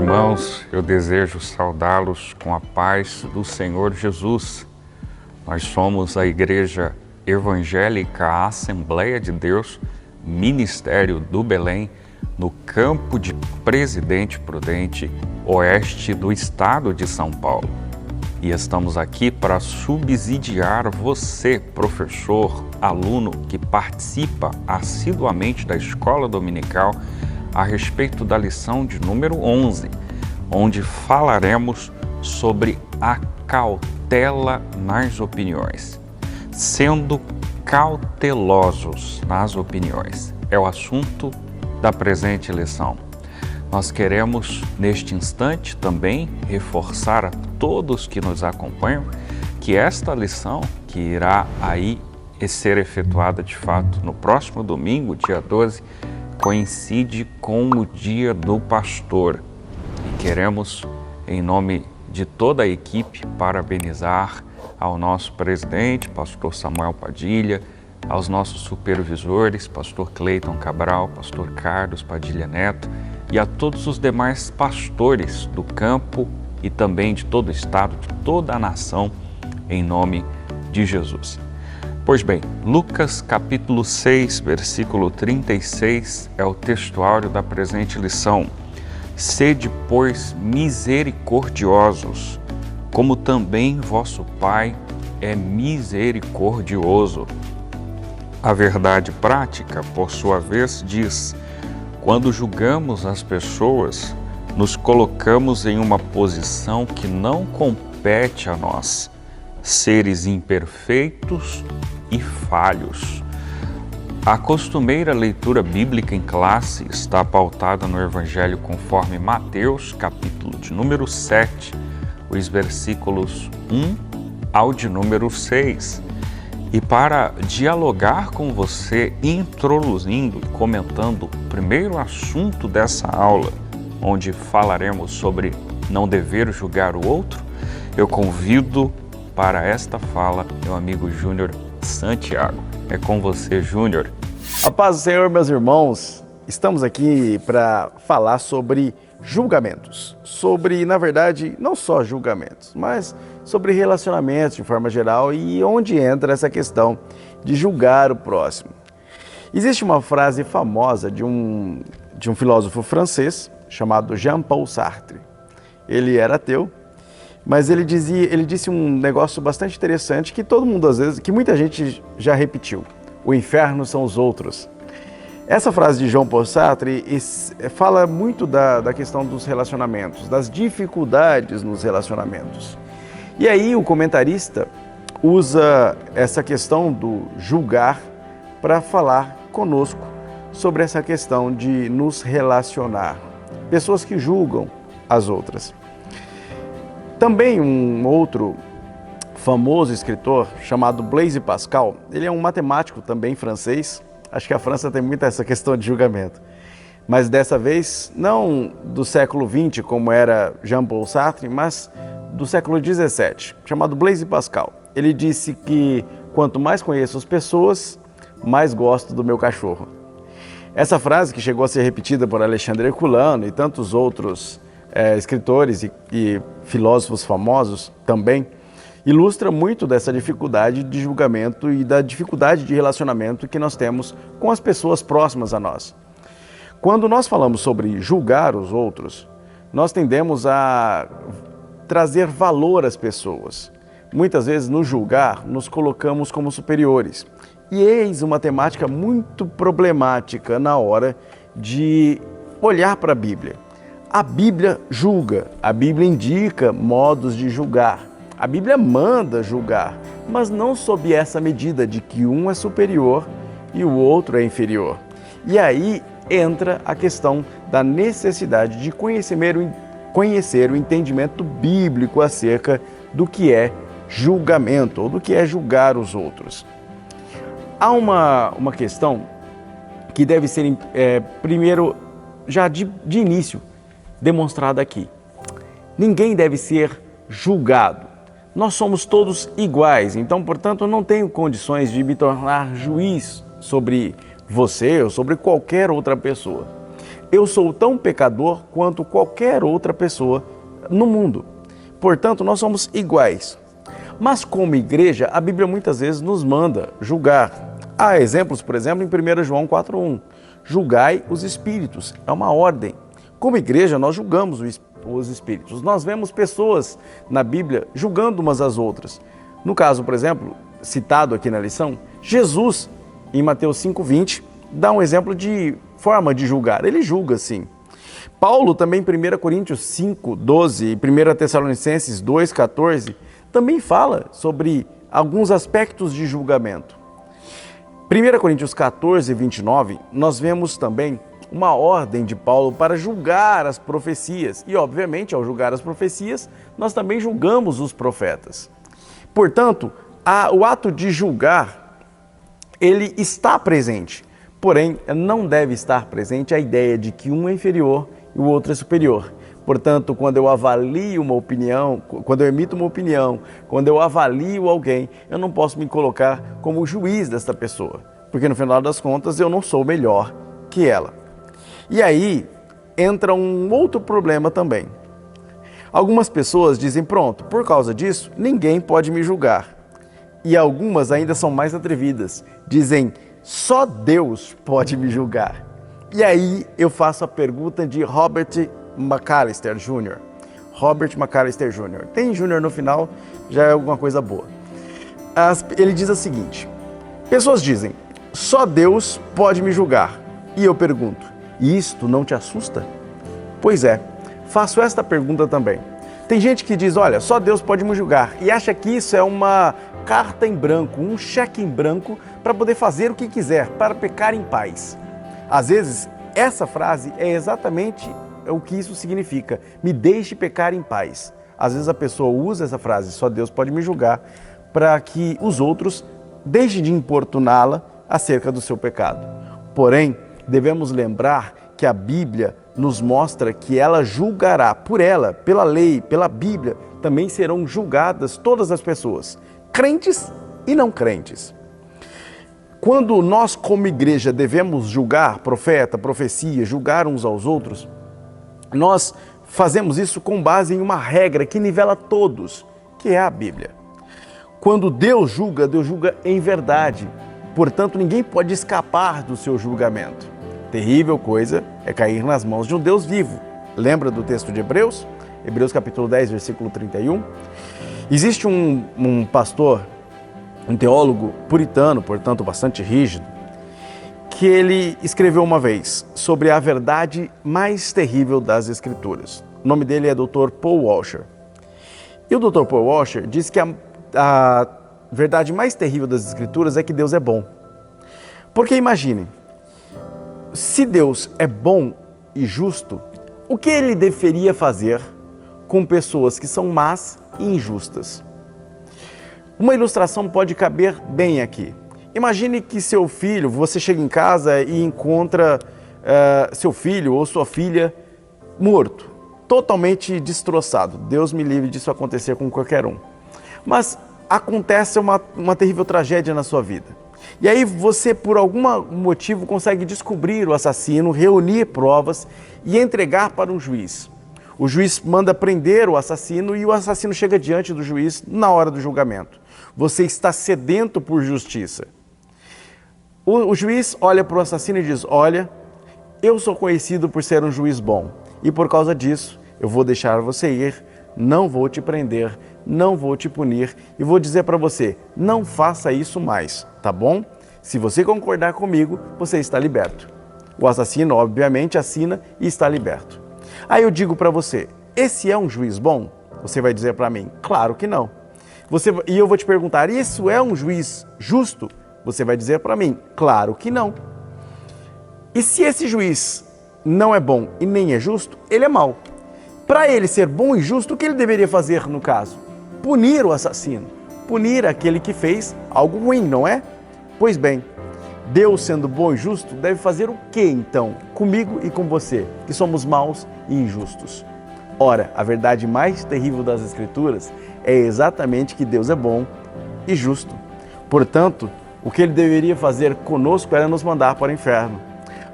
irmãos, eu desejo saudá-los com a paz do Senhor Jesus. Nós somos a Igreja Evangélica Assembleia de Deus, Ministério do Belém, no campo de Presidente Prudente, oeste do estado de São Paulo. E estamos aqui para subsidiar você, professor, aluno que participa assiduamente da escola dominical, a respeito da lição de número 11, onde falaremos sobre a cautela nas opiniões. Sendo cautelosos nas opiniões é o assunto da presente lição. Nós queremos, neste instante, também reforçar a todos que nos acompanham que esta lição, que irá aí ser efetuada de fato no próximo domingo, dia 12, coincide com o dia do pastor. E queremos, em nome de toda a equipe, parabenizar ao nosso presidente, pastor Samuel Padilha, aos nossos supervisores, pastor Cleiton Cabral, pastor Carlos Padilha Neto, e a todos os demais pastores do campo e também de todo o estado, de toda a nação, em nome de Jesus. Pois bem, Lucas capítulo 6, versículo 36 é o textuário da presente lição. Sede, pois, misericordiosos, como também vosso Pai é misericordioso. A verdade prática, por sua vez, diz: quando julgamos as pessoas, nos colocamos em uma posição que não compete a nós, seres imperfeitos e falhos. A costumeira leitura bíblica em classe está pautada no Evangelho conforme Mateus, capítulo de número 7, os versículos 1 ao de número 6. E para dialogar com você, introduzindo e comentando o primeiro assunto dessa aula, onde falaremos sobre não dever julgar o outro, eu convido para esta fala meu amigo Júnior Santiago. É com você, Júnior. A paz do Senhor, meus irmãos. Estamos aqui para falar sobre julgamentos. Sobre, na verdade, não só julgamentos, mas sobre relacionamentos de forma geral e onde entra essa questão de julgar o próximo. Existe uma frase famosa de um filósofo francês chamado Jean-Paul Sartre. Ele era ateu, mas ele disse um negócio bastante interessante que todo mundo, às vezes, que muita gente já repetiu: o inferno são os outros. Essa frase de Jean-Paul Sartre fala muito da questão dos relacionamentos, das dificuldades nos relacionamentos. E aí o comentarista usa essa questão do julgar para falar conosco sobre essa questão de nos relacionar. Pessoas que julgam as outras. Também um outro famoso escritor chamado Blaise Pascal, ele é um matemático também francês. Acho que a França tem muito essa questão de julgamento. Mas dessa vez, não do século XX, como era Jean-Paul Sartre, mas do século XVII, chamado Blaise Pascal. Ele disse que quanto mais conheço as pessoas, mais gosto do meu cachorro. Essa frase, que chegou a ser repetida por Alexandre Herculano e tantos outros escritores e filósofos famosos também, ilustra muito dessa dificuldade de julgamento e da dificuldade de relacionamento que nós temos com as pessoas próximas a nós. Quando nós falamos sobre julgar os outros, nós tendemos a trazer valor às pessoas. Muitas vezes, no julgar, nos colocamos como superiores. E eis uma temática muito problemática na hora de olhar para a Bíblia. A Bíblia julga, a Bíblia indica modos de julgar. A Bíblia manda julgar, mas não sob essa medida de que um é superior e o outro é inferior. E aí entra a questão da necessidade de conhecer o entendimento bíblico acerca do que é julgamento ou do que é julgar os outros. Há uma questão que deve ser, primeiro, já de início, demonstrada aqui. Ninguém deve ser julgado. Nós somos todos iguais, então, portanto, eu não tenho condições de me tornar juiz sobre você ou sobre qualquer outra pessoa. eu sou tão pecador quanto qualquer outra pessoa no mundo. Portanto, nós somos iguais. Mas como igreja, a Bíblia muitas vezes nos manda julgar. Há exemplos, por exemplo, em 1 João 4,1. Julgai os espíritos. É uma ordem. Como igreja, nós julgamos os espíritos. Nós vemos pessoas na Bíblia julgando umas às outras. No caso, por exemplo, citado aqui na lição, Jesus, em Mateus 5,20, dá um exemplo de forma de julgar. Ele julga, sim. Paulo, também em 1 Coríntios 5,12 e 1 Tessalonicenses 2,14, também fala sobre alguns aspectos de julgamento. 1 Coríntios 14, 29, nós vemos também uma ordem de Paulo para julgar as profecias. E, obviamente, ao julgar as profecias, nós também julgamos os profetas. Portanto, o ato de julgar, ele está presente. Porém, não deve estar presente a ideia de que um é inferior e o outro é superior. Portanto, quando eu avalio uma opinião, quando eu emito uma opinião, quando eu avalio alguém, eu não posso me colocar como juiz desta pessoa, porque no final das contas eu não sou melhor que ela. E aí entra um outro problema também. Algumas pessoas dizem, pronto, por causa disso, ninguém pode me julgar. E algumas ainda são mais atrevidas, dizem, só Deus pode me julgar. E aí eu faço a pergunta de Robert McAllister Jr. Robert McAllister Jr. Tem Jr. no final, já é alguma coisa boa. Ele diz o seguinte, pessoas dizem, só Deus pode me julgar. E eu pergunto, isto não te assusta? Pois é, faço esta pergunta também. Tem gente que diz, olha, só Deus pode me julgar, e acha que isso é uma carta em branco, um cheque em branco para poder fazer o que quiser, para pecar em paz. Às vezes, essa frase é exatamente o que isso significa, me deixe pecar em paz. Às vezes a pessoa usa essa frase, só Deus pode me julgar, para que os outros deixem de importuná-la acerca do seu pecado. Porém, devemos lembrar que a Bíblia nos mostra que ela julgará, por ela, pela lei, pela Bíblia, também serão julgadas todas as pessoas, crentes e não crentes. Quando nós, como igreja, devemos julgar profeta, profecia, julgar uns aos outros, nós fazemos isso com base em uma regra que nivela todos, que é a Bíblia. Quando Deus julga em verdade. Portanto, ninguém pode escapar do seu julgamento. Terrível coisa é cair nas mãos de um Deus vivo. Lembra do texto de Hebreus? Hebreus capítulo 10, versículo 31. Existe um pastor, um teólogo puritano, portanto bastante rígido, que ele escreveu uma vez sobre a verdade mais terrível das Escrituras. O nome dele é Dr. Paul Washer. E o Dr. Paul Washer diz que a verdade mais terrível das Escrituras é que Deus é bom. Porque imaginem, se Deus é bom e justo, o que ele deveria fazer com pessoas que são más e injustas? Uma ilustração pode caber bem aqui. Imagine que seu filho, você chega em casa e encontra seu filho ou sua filha morto, totalmente destroçado. Deus me livre disso acontecer com qualquer um. Mas acontece uma terrível tragédia na sua vida. E aí você, por algum motivo, consegue descobrir o assassino, reunir provas e entregar para um juiz. O juiz manda prender o assassino e o assassino chega diante do juiz na hora do julgamento. Você está sedento por justiça. O juiz olha para o assassino e diz, olha, eu sou conhecido por ser um juiz bom e por causa disso eu vou deixar você ir, não vou te prender, não vou te punir e vou dizer para você, não faça isso mais, tá bom? Se você concordar comigo, você está liberto. O assassino, obviamente, assina e está liberto. Aí eu digo para você, esse é um juiz bom? Você vai dizer para mim, claro que não. E eu vou te perguntar, isso é um juiz justo? Você vai dizer para mim, claro que não. E se esse juiz não é bom e nem é justo, ele é mau. Para ele ser bom e justo, o que ele deveria fazer no caso? Punir o assassino, punir aquele que fez algo ruim, não é? Pois bem, Deus sendo bom e justo, deve fazer o que então? Comigo e com você, que somos maus e injustos. Ora, a verdade mais terrível das Escrituras é exatamente que Deus é bom e justo. Portanto, o que ele deveria fazer conosco era nos mandar para o inferno.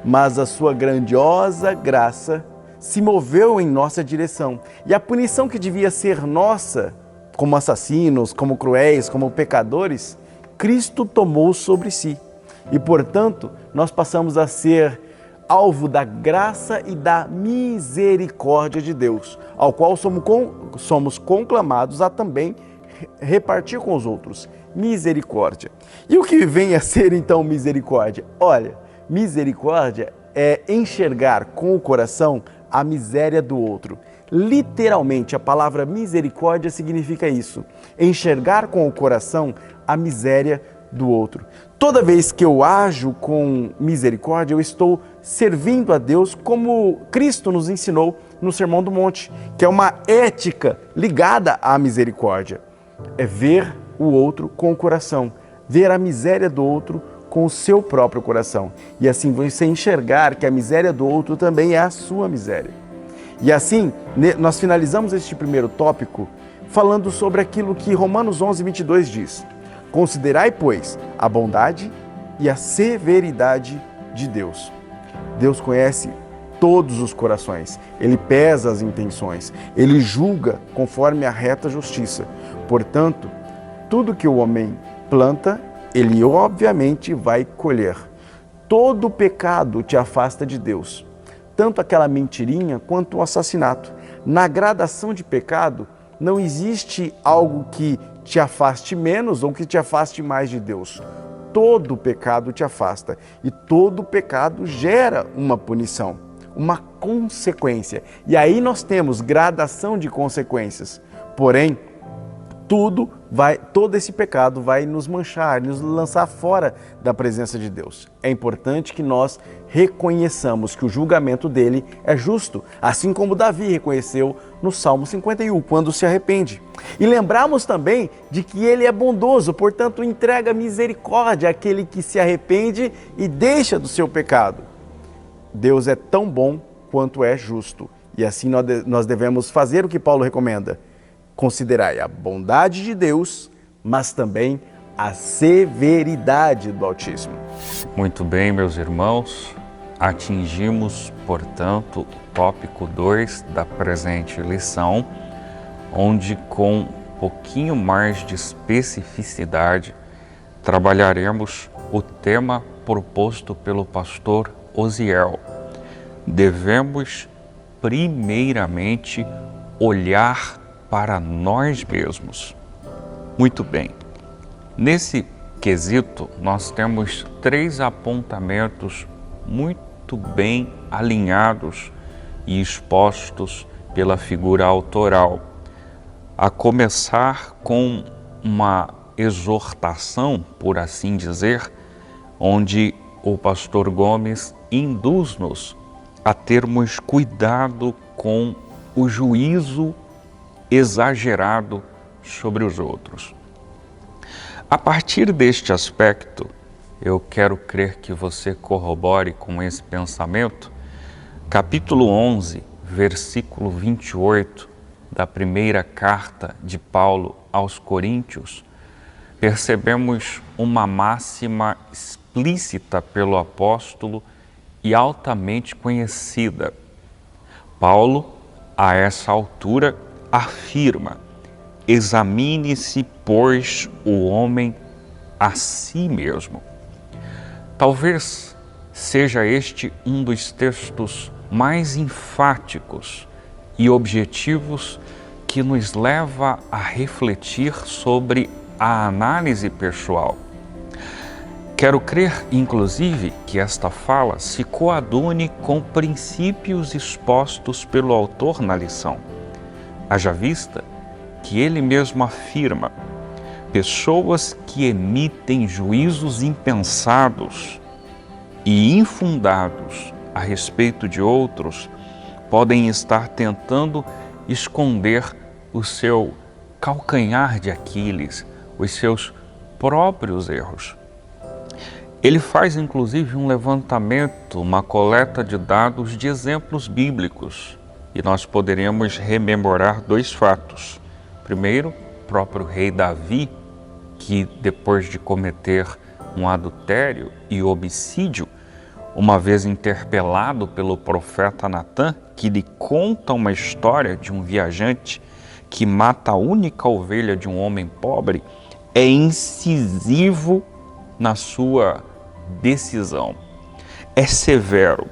mas a sua grandiosa graça se moveu em nossa direção. E a punição que devia ser nossa, como assassinos, como cruéis, como pecadores, Cristo tomou sobre si. E, portanto, nós passamos a ser alvo da graça e da misericórdia de Deus, ao qual somos conclamados a também repartir com os outros. Misericórdia. E o que vem a ser então misericórdia? Olha, misericórdia é enxergar com o coração a miséria do outro. Literalmente, a palavra misericórdia significa isso: enxergar com o coração a miséria do outro. Toda vez que eu ajo com misericórdia, eu estou servindo a Deus como Cristo nos ensinou no Sermão do Monte, que é uma ética ligada à misericórdia. É ver o outro com o coração, ver a miséria do outro com o seu próprio coração. E assim você enxergar que a miséria do outro também é a sua miséria. E assim, nós finalizamos este primeiro tópico falando sobre aquilo que Romanos 11:22 diz: considerai, pois, a bondade e a severidade de Deus. Deus conhece todos os corações, Ele pesa as intenções, Ele julga conforme a reta justiça. Portanto, tudo que o homem planta, ele obviamente vai colher. Todo pecado te afasta de Deus, tanto aquela mentirinha quanto o assassinato. Na gradação de pecado, não existe algo que te afaste menos ou que te afaste mais de Deus. Todo pecado te afasta e todo pecado gera uma punição, uma consequência. E aí nós temos gradação de consequências. Porém, todo esse pecado vai nos manchar, nos lançar fora da presença de Deus. É importante que nós reconheçamos que o julgamento dele é justo, assim como Davi reconheceu no Salmo 51, quando se arrepende. E lembramos também de que ele é bondoso, portanto entrega misericórdia àquele que se arrepende e deixa do seu pecado. Deus é tão bom quanto é justo, e assim nós devemos fazer o que Paulo recomenda: considerai a bondade de Deus, mas também a severidade do Altíssimo. Muito bem, meus irmãos, atingimos, portanto, o tópico 2 da presente lição, onde com um pouquinho mais de especificidade trabalharemos o tema proposto pelo pastor Osiel. Devemos primeiramente olhar para nós mesmos. Muito bem. Nesse quesito, nós temos 3 apontamentos muito bem alinhados e expostos pela figura autoral, a começar com uma exortação, por assim dizer, onde o pastor Gomes induz-nos a termos cuidado com o juízo exagerado sobre os outros. A partir deste aspecto, eu quero crer que você corrobore com esse pensamento. Capítulo 11, versículo 28 da primeira carta de Paulo aos Coríntios, percebemos uma máxima explícita pelo apóstolo e altamente conhecida. Paulo, a essa altura, afirma: examine-se, pois, o homem a si mesmo. Talvez seja este um dos textos mais enfáticos e objetivos que nos leva a refletir sobre a análise pessoal. Quero crer, inclusive, que esta fala se coadune com princípios expostos pelo autor na lição. Haja vista que ele mesmo afirma: pessoas que emitem juízos impensados e infundados a respeito de outros podem estar tentando esconder o seu calcanhar de Aquiles, os seus próprios erros. Ele faz inclusive um levantamento, uma coleta de dados de exemplos bíblicos, e nós poderemos rememorar 2 fatos. Primeiro, o próprio rei Davi, que depois de cometer um adultério e homicídio, uma vez interpelado pelo profeta Natã, que lhe conta uma história de um viajante que mata a única ovelha de um homem pobre, é incisivo na sua decisão. É severo.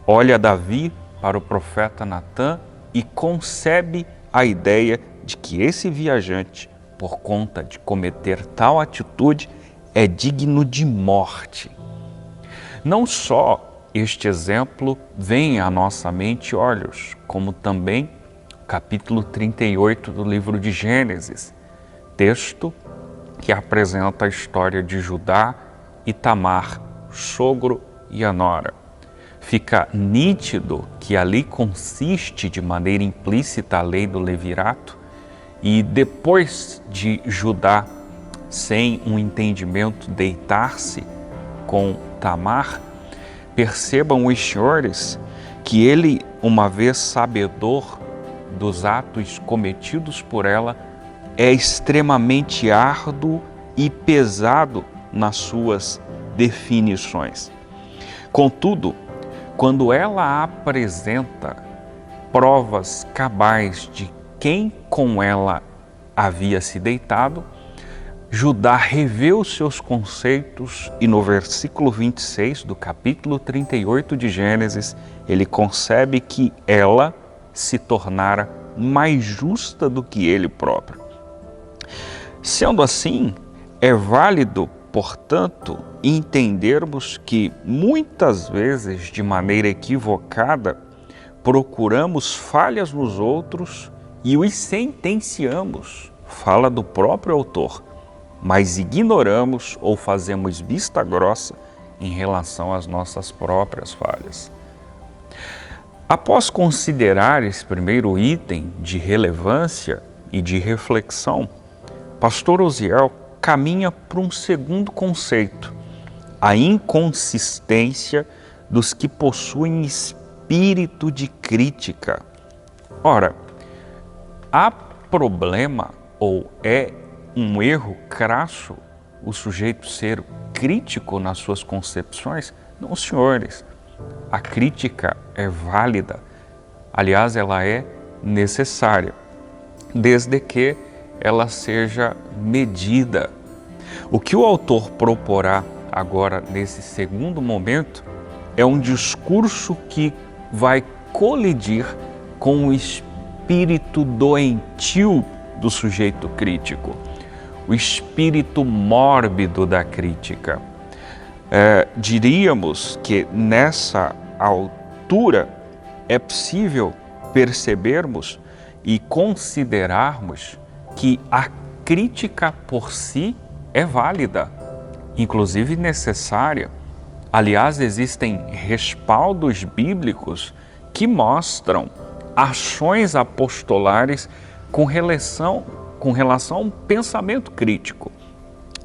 Olha Davi para o profeta Natã e concebe a ideia de que esse viajante, por conta de cometer tal atitude, é digno de morte. Não só este exemplo vem à nossa mente e olhos, como também o capítulo 38 do livro de Gênesis, texto que apresenta a história de Judá e Tamar, sogro e a nora. Fica nítido que ali consiste de maneira implícita a lei do levirato, e depois de Judá, sem um entendimento, deitar-se com Tamar, percebam os senhores que ele, uma vez sabedor dos atos cometidos por ela, é extremamente árduo e pesado nas suas definições. Contudo, quando ela apresenta provas cabais de quem com ela havia se deitado, Judá revê os seus conceitos e no versículo 26 do capítulo 38 de Gênesis, ele concebe que ela se tornara mais justa do que ele próprio. Sendo assim, é válido, portanto, entendermos que muitas vezes, de maneira equivocada, procuramos falhas nos outros e os sentenciamos, fala do próprio autor, mas ignoramos ou fazemos vista grossa em relação às nossas próprias falhas. Após considerar esse primeiro item de relevância e de reflexão, Pastor Osiel caminha para um segundo conceito, a inconsistência dos que possuem espírito de crítica. Ora, há problema ou é um erro crasso o sujeito ser crítico nas suas concepções? Não, senhores. A crítica é válida. Aliás, ela é necessária, desde que ela seja medida. O que o autor proporá agora nesse segundo momento é um discurso que vai colidir com o espírito doentio do sujeito crítico, o espírito mórbido da crítica. Diríamos que nessa altura é possível percebermos e considerarmos que a crítica por si é válida, inclusive necessária. Aliás, existem respaldos bíblicos que mostram ações apostolares com relação a um pensamento crítico.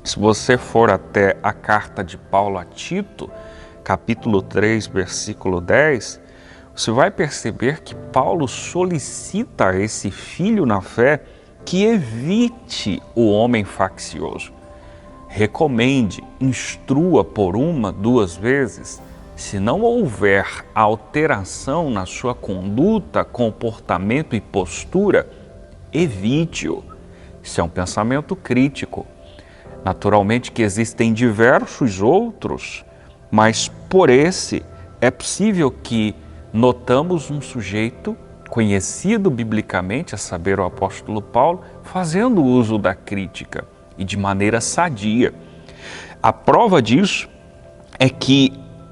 Se você for até a carta de Paulo a Tito, capítulo 3, versículo 10, você vai perceber que Paulo solicita a esse filho na fé que evite o homem faccioso. Recomende, instrua por 1, 2 vezes. Se não houver alteração na sua conduta, comportamento e postura, evite-o. Isso é um pensamento crítico. Naturalmente que existem diversos outros, mas por esse é possível que notamos um sujeito conhecido biblicamente, a saber, o apóstolo Paulo, fazendo uso da crítica e de maneira sadia. A prova disso é que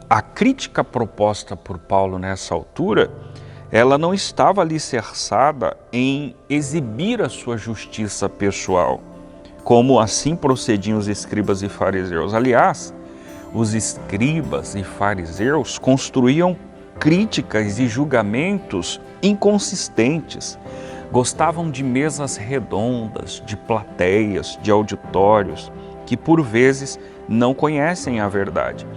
a crítica proposta por Paulo nessa altura, ela não estava alicerçada em exibir a sua justiça pessoal, como assim procediam os escribas e fariseus. Aliás, os escribas e fariseus construíam críticas e julgamentos inconsistentes. Gostavam de mesas redondas, de plateias, de auditórios, que por vezes não conhecem a verdade,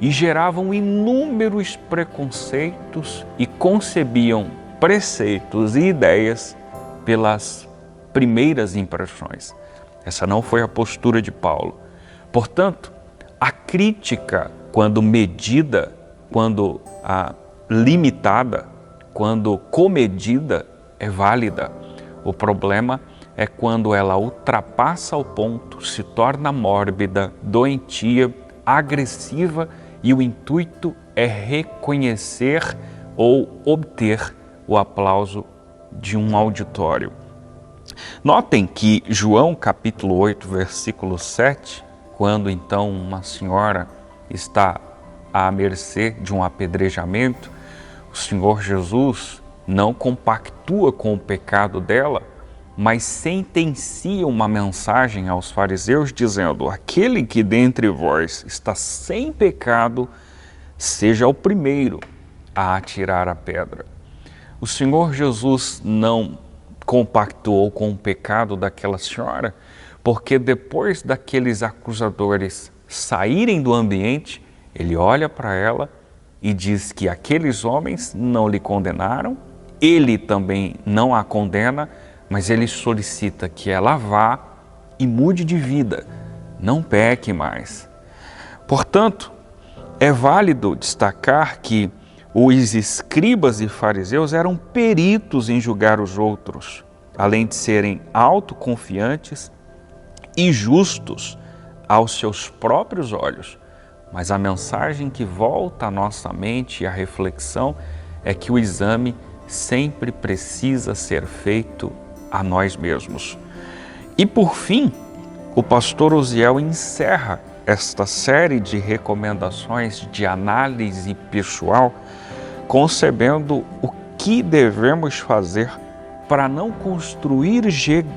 e geravam inúmeros preconceitos e concebiam preceitos e ideias pelas primeiras impressões. Essa não foi a postura de Paulo. Portanto, a crítica, quando medida, quando limitada, quando comedida, é válida. O problema é quando ela ultrapassa o ponto, se torna mórbida, doentia, agressiva e o intuito é reconhecer ou obter o aplauso de um auditório. Notem que João capítulo 8, versículo 7, quando então uma senhora está à mercê de um apedrejamento, o Senhor Jesus não compactua com o pecado dela, mas sentencia uma mensagem aos fariseus dizendo: aquele que dentre vós está sem pecado, seja o primeiro a atirar a pedra. O Senhor Jesus não compactuou com o pecado daquela senhora, porque depois daqueles acusadores saírem do ambiente, ele olha para ela e diz que aqueles homens não lhe condenaram, ele também não a condena, mas ele solicita que ela vá e mude de vida, não peque mais. Portanto, é válido destacar que os escribas e fariseus eram peritos em julgar os outros, além de serem autoconfiantes e justos aos seus próprios olhos. Mas a mensagem que volta à nossa mente e à reflexão é que o exame sempre precisa ser feito a nós mesmos. E por fim, o pastor Osiel encerra esta série de recomendações de análise pessoal, concebendo o que devemos fazer para não construir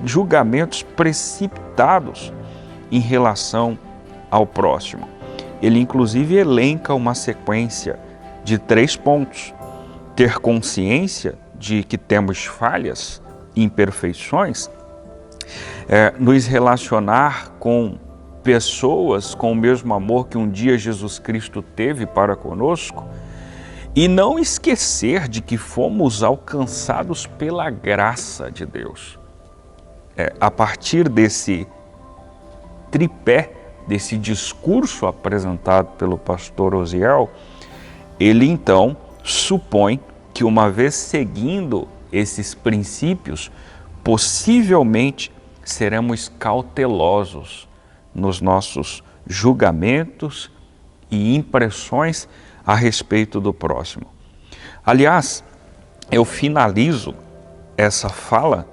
julgamentos precipitados em relação ao próximo. Ele inclusive elenca uma sequência de 3 pontos: ter consciência de que temos falhas, imperfeições, nos relacionar com pessoas com o mesmo amor que um dia Jesus Cristo teve para conosco e não esquecer de que fomos alcançados pela graça de Deus. A partir desse tripé, desse discurso apresentado pelo pastor Osiel, ele então supõe que uma vez seguindo esses princípios, possivelmente seremos cautelosos nos nossos julgamentos e impressões a respeito do próximo. Aliás, eu finalizo essa fala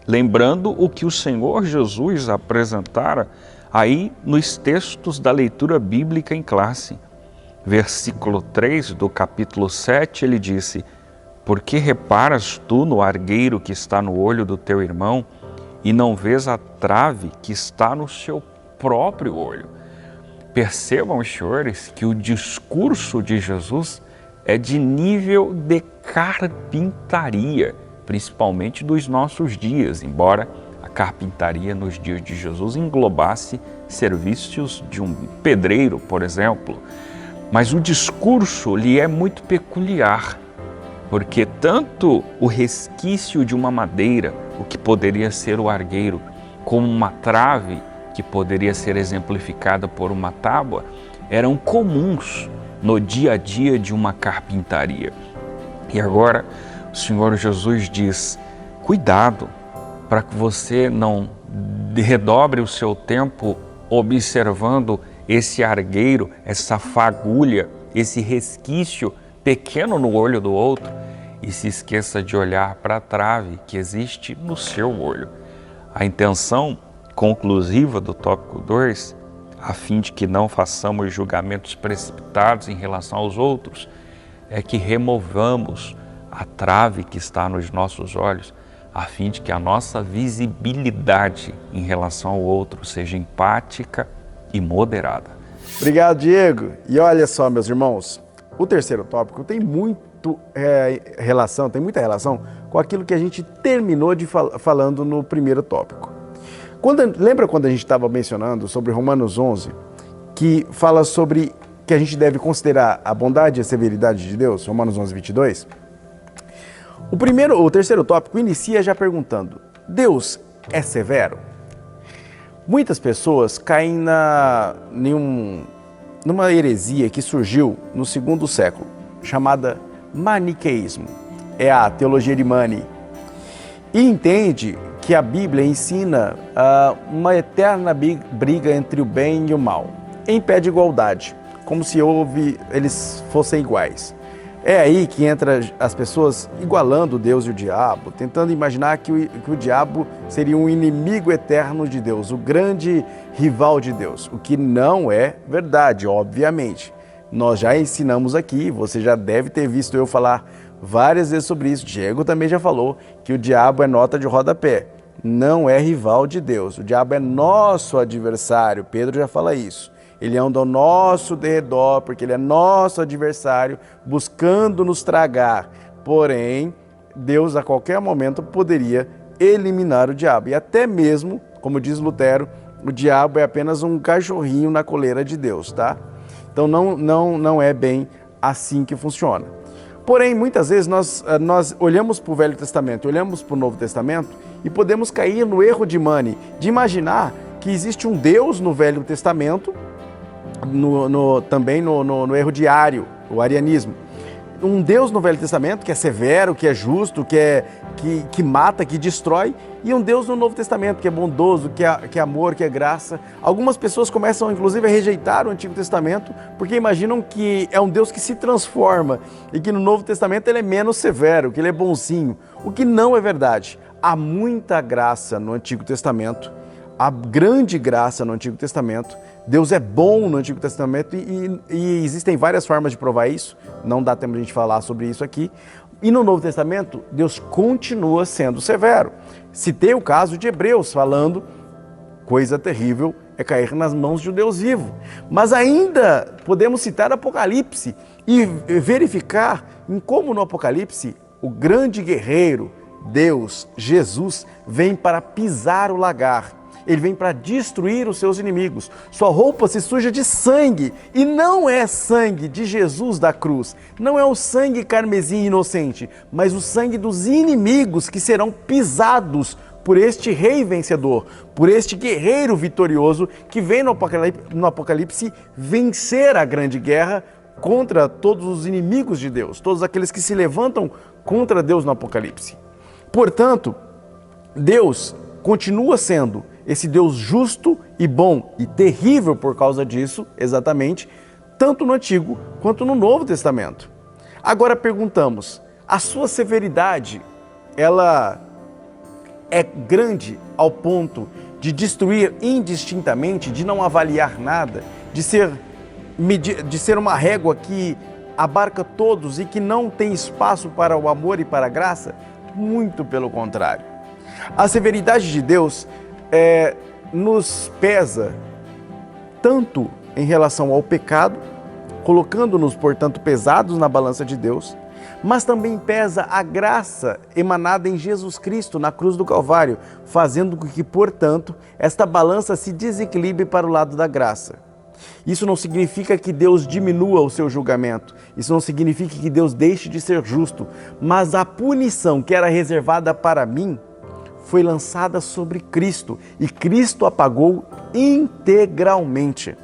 lembrando o que o Senhor Jesus apresentara aí nos textos da leitura bíblica em classe. Versículo 3 do capítulo 7, ele disse: por que reparas tu no argueiro que está no olho do teu irmão e não vês a trave que está no seu próprio olho? Percebam, senhores, que o discurso de Jesus é de nível de carpintaria, principalmente dos nossos dias, embora a carpintaria nos dias de Jesus englobasse serviços de um pedreiro, por exemplo. Mas o discurso lhe é muito peculiar, porque tanto o resquício de uma madeira, o que poderia ser o argueiro, como uma trave, que poderia ser exemplificada por uma tábua, eram comuns no dia a dia de uma carpintaria. E agora o Senhor Jesus diz: cuidado para que você não redobre o seu tempo observando esse argueiro, essa fagulha, esse resquício pequeno no olho do outro e se esqueça de olhar para a trave que existe no seu olho. A intenção conclusiva do tópico 2, a fim de que não façamos julgamentos precipitados em relação aos outros, é que removamos a trave que está nos nossos olhos, a fim de que a nossa visibilidade em relação ao outro seja empática e moderada. Obrigado, Diego. E olha só, meus irmãos, o terceiro tópico tem muita relação com aquilo que a gente terminou de falando no primeiro tópico. Lembra quando a gente estava mencionando sobre Romanos 11, que fala sobre que a gente deve considerar a bondade e a severidade de Deus, Romanos 11, 22? O terceiro tópico inicia já perguntando: Deus é severo? Muitas pessoas caem numa heresia que surgiu no segundo século, chamada maniqueísmo. É a teologia de Mani. E entende que a Bíblia ensina uma eterna briga entre o bem e o mal, em pé de igualdade, como se eles fossem iguais. É aí que entra as pessoas igualando Deus e o diabo, tentando imaginar que o diabo seria um inimigo eterno de Deus, o grande rival de Deus, o que não é verdade, obviamente. Nós já ensinamos aqui, você já deve ter visto eu falar várias vezes sobre isso, Diego também já falou, que o diabo é nota de rodapé, não é rival de Deus, o diabo é nosso adversário, Pedro já fala isso. Ele anda ao nosso derredor, porque ele é nosso adversário, buscando nos tragar. Porém, Deus a qualquer momento poderia eliminar o diabo. E até mesmo, como diz Lutero, o diabo é apenas um cachorrinho na coleira de Deus, tá? Então não é bem assim que funciona. Porém, muitas vezes nós olhamos para o Velho Testamento, olhamos para o Novo Testamento e podemos cair no erro de Mani, de imaginar que existe um Deus no Velho Testamento, também no erro diário, o arianismo. Um Deus no Velho Testamento que é severo, que é justo, que mata, que destrói, e um Deus no Novo Testamento que é bondoso, que é amor, que é graça. Algumas pessoas começam, inclusive, a rejeitar o Antigo Testamento porque imaginam que é um Deus que se transforma e que no Novo Testamento ele é menos severo, que ele é bonzinho, o que não é verdade. Há muita graça no Antigo Testamento, há grande graça no Antigo Testamento. Deus é bom no Antigo Testamento e existem várias formas de provar isso, não dá tempo de a gente falar sobre isso aqui. E no Novo Testamento, Deus continua sendo severo. Citei o caso de Hebreus, falando, coisa terrível é cair nas mãos de um Deus vivo. Mas ainda podemos citar Apocalipse e verificar em como no Apocalipse o grande guerreiro, Deus, Jesus, vem para pisar o lagar. Ele vem para destruir os seus inimigos. Sua roupa se suja de sangue. E não é sangue de Jesus da cruz. Não é o sangue carmesim inocente, mas o sangue dos inimigos que serão pisados por este rei vencedor, por este guerreiro vitorioso que vem no Apocalipse vencer a grande guerra contra todos os inimigos de Deus, todos aqueles que se levantam contra Deus no Apocalipse. Portanto, Deus continua sendo esse Deus justo e bom e terrível por causa disso, exatamente, tanto no Antigo quanto no Novo Testamento. Agora perguntamos, a sua severidade, ela é grande ao ponto de destruir indistintamente, de não avaliar nada, de ser uma régua que abarca todos e que não tem espaço para o amor e para a graça? Muito pelo contrário. A severidade de Deus nos pesa tanto em relação ao pecado, colocando-nos, portanto, pesados na balança de Deus, mas também pesa a graça emanada em Jesus Cristo na cruz do Calvário, fazendo com que, portanto, esta balança se desequilibre para o lado da graça. Isso não significa que Deus diminua o seu julgamento, isso não significa que Deus deixe de ser justo, mas a punição que era reservada para mim foi lançada sobre Cristo e Cristo a pagou integralmente.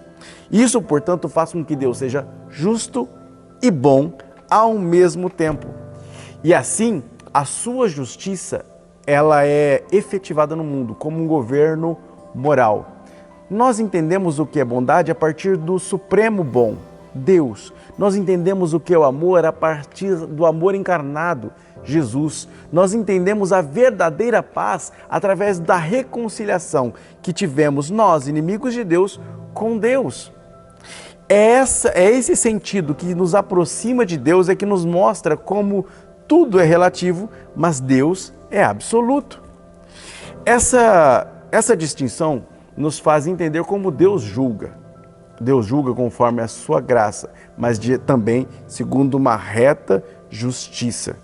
Isso, portanto, faz com que Deus seja justo e bom ao mesmo tempo. E assim, a sua justiça, ela é efetivada no mundo como um governo moral. Nós entendemos o que é bondade a partir do supremo bom, Deus. Nós entendemos o que é o amor a partir do amor encarnado, Jesus. Nós entendemos a verdadeira paz através da reconciliação que tivemos nós, inimigos de Deus, com Deus. É esse sentido que nos aproxima de Deus, é que nos mostra como tudo é relativo, mas Deus é absoluto. Essa distinção nos faz entender como Deus julga. Deus julga conforme a sua graça, mas também segundo uma reta justiça.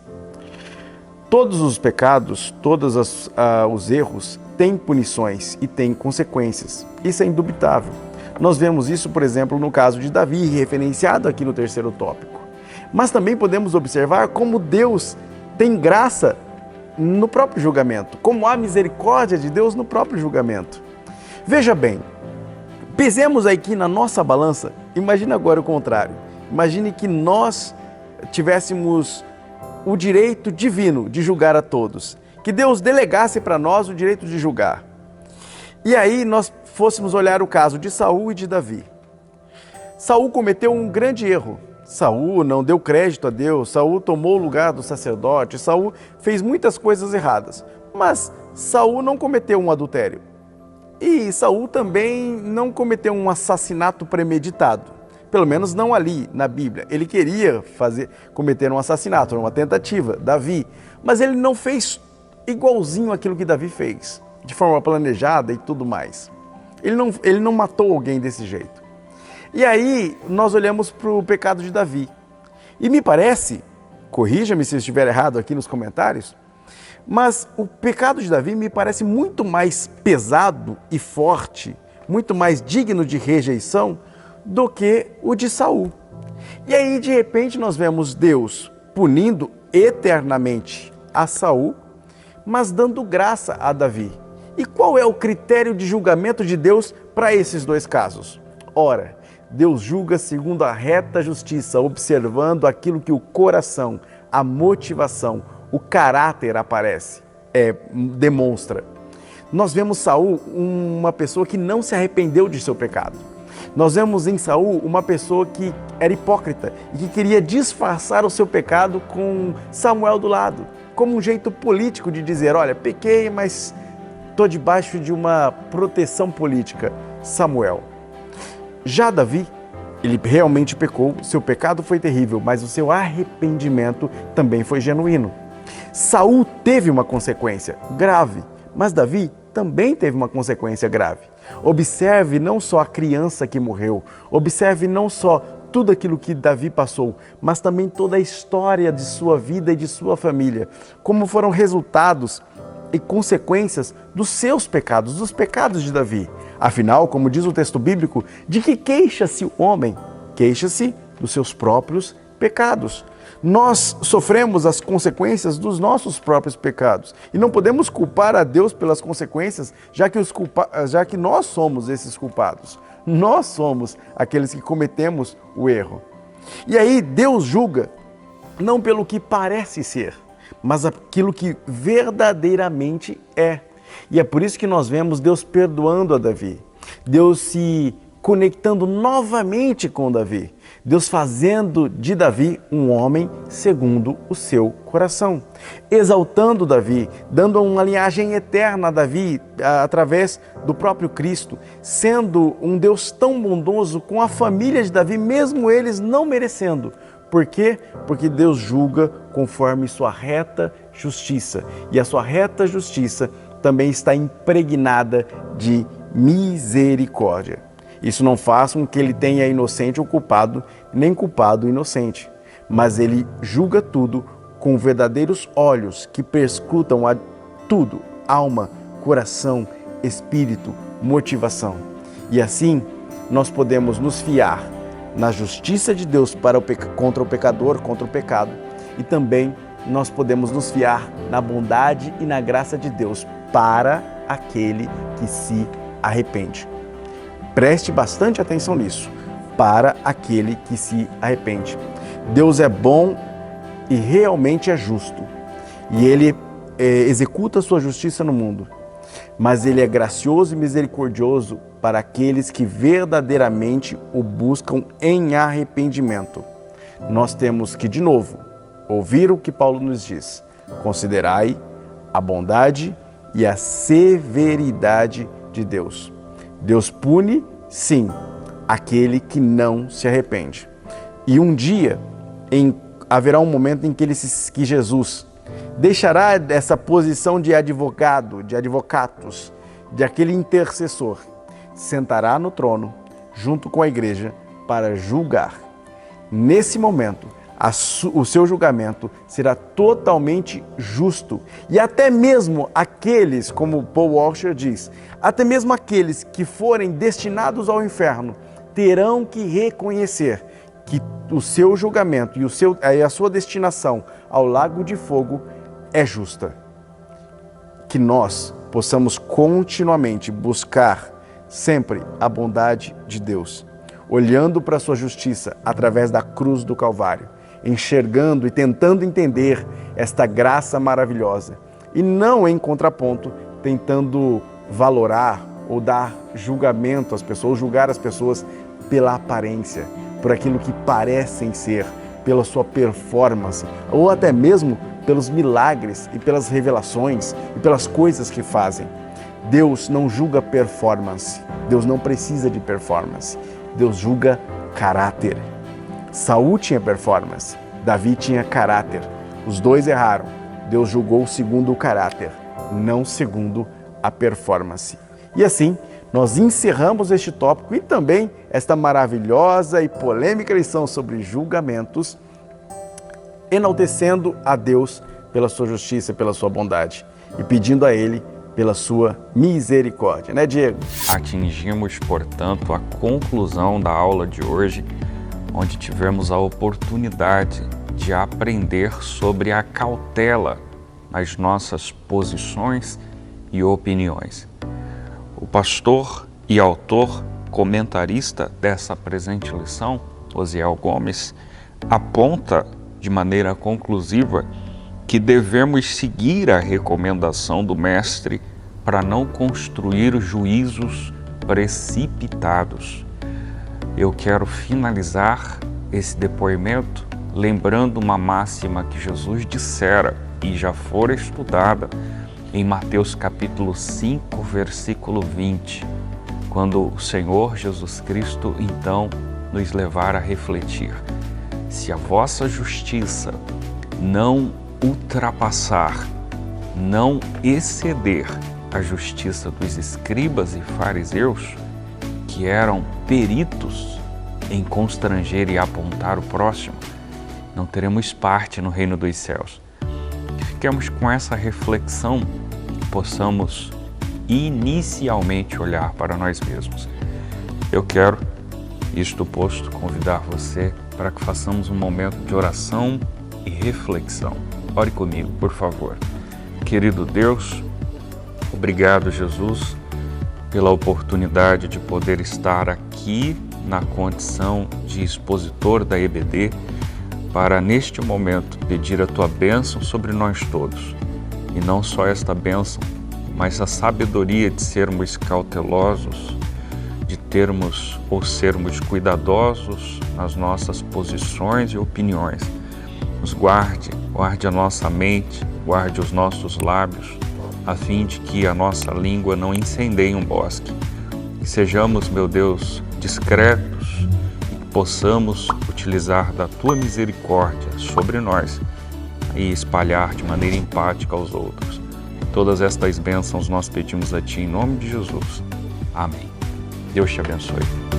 Todos os pecados, todos os erros têm punições e têm consequências. Isso é indubitável. Nós vemos isso, por exemplo, no caso de Davi, referenciado aqui no terceiro tópico. Mas também podemos observar como Deus tem graça no próprio julgamento, como há misericórdia de Deus no próprio julgamento. Veja bem, pesemos aqui na nossa balança Imagina agora o contrário. Imagine que nós tivéssemos o direito divino de julgar a todos. Que Deus delegasse para nós o direito de julgar. E aí nós fôssemos olhar o caso de Saul e de Davi. Saul cometeu um grande erro. Saul não deu crédito a Deus, Saul tomou o lugar do sacerdote, Saul fez muitas coisas erradas. Mas Saul não cometeu um adultério. E Saul também não cometeu um assassinato premeditado. Pelo menos não ali na Bíblia. Ele queria cometer um assassinato, uma tentativa, Davi. Mas ele não fez igualzinho aquilo que Davi fez, de forma planejada e tudo mais. Ele não matou alguém desse jeito. E aí nós olhamos para o pecado de Davi. E me parece, corrija-me se eu estiver errado aqui nos comentários, mas o pecado de Davi me parece muito mais pesado e forte, muito mais digno de rejeição do que o de Saul. E aí, de repente, nós vemos Deus punindo eternamente a Saul, mas dando graça a Davi. E qual é o critério de julgamento de Deus para esses dois casos? Ora, Deus julga segundo a reta justiça, observando aquilo que o coração, a motivação, o caráter demonstra. Nós vemos Saul uma pessoa que não se arrependeu de seu pecado. Nós vemos em Saul uma pessoa que era hipócrita e que queria disfarçar o seu pecado com Samuel do lado, como um jeito político de dizer, olha, pequei, mas estou debaixo de uma proteção política, Samuel. Já Davi, ele realmente pecou, seu pecado foi terrível, mas o seu arrependimento também foi genuíno. Saul teve uma consequência grave, mas Davi também teve uma consequência grave. Observe não só a criança que morreu, observe não só tudo aquilo que Davi passou, mas também toda a história de sua vida e de sua família, como foram resultados e consequências dos seus pecados, dos pecados de Davi. Afinal, como diz o texto bíblico, de que queixa-se o homem? Queixa-se dos seus próprios pecados. Nós sofremos as consequências dos nossos próprios pecados e não podemos culpar a Deus pelas consequências, já que nós somos esses culpados. Nós somos aqueles que cometemos o erro. E aí Deus julga não pelo que parece ser, mas aquilo que verdadeiramente é. E é por isso que nós vemos Deus perdoando a Davi, Deus se conectando novamente com Davi, Deus fazendo de Davi um homem segundo o seu coração, exaltando Davi, dando uma linhagem eterna a Davi através do próprio Cristo, sendo um Deus tão bondoso com a família de Davi, mesmo eles não merecendo. Por quê? Porque Deus julga conforme sua reta justiça, e a sua reta justiça também está impregnada de misericórdia. Isso não faz com que ele tenha inocente ou culpado, nem culpado ou inocente, mas ele julga tudo com verdadeiros olhos que perscrutam a tudo, alma, coração, espírito, motivação. E assim nós podemos nos fiar na justiça de Deus contra o pecador, contra o pecado, e também nós podemos nos fiar na bondade e na graça de Deus para aquele que se arrepende. Preste bastante atenção nisso, para aquele que se arrepende. Deus é bom e realmente é justo, e Ele executa a sua justiça no mundo, mas Ele é gracioso e misericordioso para aqueles que verdadeiramente o buscam em arrependimento. Nós temos que, de novo, ouvir o que Paulo nos diz: considerai a bondade e a severidade de Deus. Deus pune, sim, aquele que não se arrepende. E um dia haverá um momento em que Jesus deixará essa posição de advogado, de advocatus, de aquele intercessor, sentará no trono junto com a igreja para julgar. Nesse momento, o seu julgamento será totalmente justo, e até mesmo aqueles, como Paul Washer diz, até mesmo aqueles que forem destinados ao inferno terão que reconhecer que o seu julgamento e a sua destinação ao lago de fogo é justa. Que nós possamos continuamente buscar sempre a bondade de Deus, olhando para a sua justiça através da cruz do Calvário, enxergando e tentando entender esta graça maravilhosa e não em contraponto tentando valorar ou dar julgamento às pessoas, ou julgar as pessoas pela aparência, por aquilo que parecem ser, pela sua performance, ou até mesmo pelos milagres e pelas revelações e pelas coisas que fazem. Deus não julga performance, Deus não precisa de performance, Deus julga caráter. Saul tinha performance, Davi tinha caráter. Os dois erraram. Deus julgou segundo o caráter, não segundo a performance. E assim, nós encerramos este tópico e também esta maravilhosa e polêmica lição sobre julgamentos, enaltecendo a Deus pela sua justiça, pela sua bondade e pedindo a Ele pela sua misericórdia, né, Diego? Atingimos, portanto, a conclusão da aula de hoje, onde tivemos a oportunidade de aprender sobre a cautela nas nossas posições e opiniões. O pastor e autor, comentarista dessa presente lição, Osiel Gomes, aponta de maneira conclusiva que devemos seguir a recomendação do Mestre para não construir juízos precipitados. Eu quero finalizar esse depoimento lembrando uma máxima que Jesus dissera e já fora estudada em Mateus capítulo 5, versículo 20, quando o Senhor Jesus Cristo então nos levar a refletir: se a vossa justiça não ultrapassar, não exceder a justiça dos escribas e fariseus, que eram peritos em constranger e apontar o próximo, não teremos parte no reino dos céus. Que fiquemos com essa reflexão e possamos inicialmente olhar para nós mesmos. Eu quero, isto posto, convidar você para que façamos um momento de oração e reflexão. Ore comigo, por favor. Querido Deus, obrigado, Jesus, pela oportunidade de poder estar aqui na condição de expositor da EBD, para neste momento pedir a Tua bênção sobre nós todos. E não só esta bênção, mas a sabedoria de sermos cautelosos, de termos ou sermos cuidadosos nas nossas posições e opiniões. Nos guarde a nossa mente, guarde os nossos lábios, a fim de que a nossa língua não incendeie um bosque. Que sejamos, meu Deus, discretos e que possamos utilizar da Tua misericórdia sobre nós e espalhar de maneira empática aos outros. Todas estas bênçãos nós pedimos a Ti em nome de Jesus. Amém. Deus te abençoe.